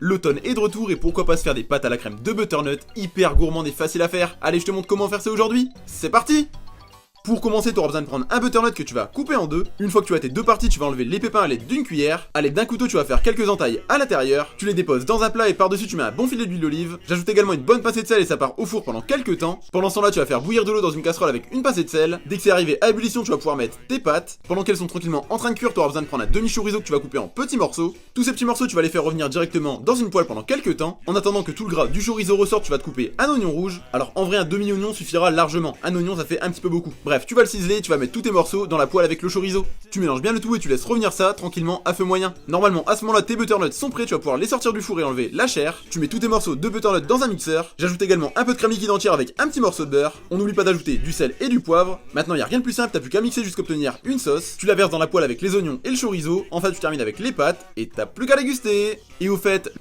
L'automne est de retour et pourquoi pas se faire des pâtes à la crème de butternut, hyper gourmand et facile à faire. Allez, je te montre comment faire ça aujourd'hui. C'est parti! Pour commencer, tu auras besoin de prendre un butternut que tu vas couper en deux. Une fois que tu as tes deux parties, tu vas enlever les pépins à l'aide d'une cuillère. À l'aide d'un couteau, tu vas faire quelques entailles à l'intérieur. Tu les déposes dans un plat et par-dessus, tu mets un bon filet d'huile d'olive. J'ajoute également une bonne pincée de sel et ça part au four pendant quelques temps. Pendant ce temps-là, tu vas faire bouillir de l'eau dans une casserole avec une pincée de sel. Dès que c'est arrivé à ébullition, tu vas pouvoir mettre tes pâtes. Pendant qu'elles sont tranquillement en train de cuire, tu auras besoin de prendre un demi-chorizo que tu vas couper en petits morceaux. Tous ces petits morceaux, tu vas les faire revenir directement dans une poêle pendant quelques temps. En attendant que tout le gras du chorizo ressorte, tu vas te couper un oignon rouge. Alors en vrai, un demi-oignon suffira largement. Un oignon, ça fait un petit peu beaucoup. Bref, tu vas le ciseler, tu vas mettre tous tes morceaux dans la poêle avec le chorizo. Tu mélanges bien le tout et tu laisses revenir ça tranquillement à feu moyen. Normalement, à ce moment-là, tes butternuts sont prêts, tu vas pouvoir les sortir du four et enlever la chair. Tu mets tous tes morceaux de butternut dans un mixeur. J'ajoute également un peu de crème liquide entière avec un petit morceau de beurre. On n'oublie pas d'ajouter du sel et du poivre. Maintenant, il y a rien de plus simple, t'as plus qu'à mixer jusqu'à obtenir une sauce. Tu la verses dans la poêle avec les oignons et le chorizo. Enfin, tu termines avec les pâtes et t'as plus qu'à déguster. Et au fait,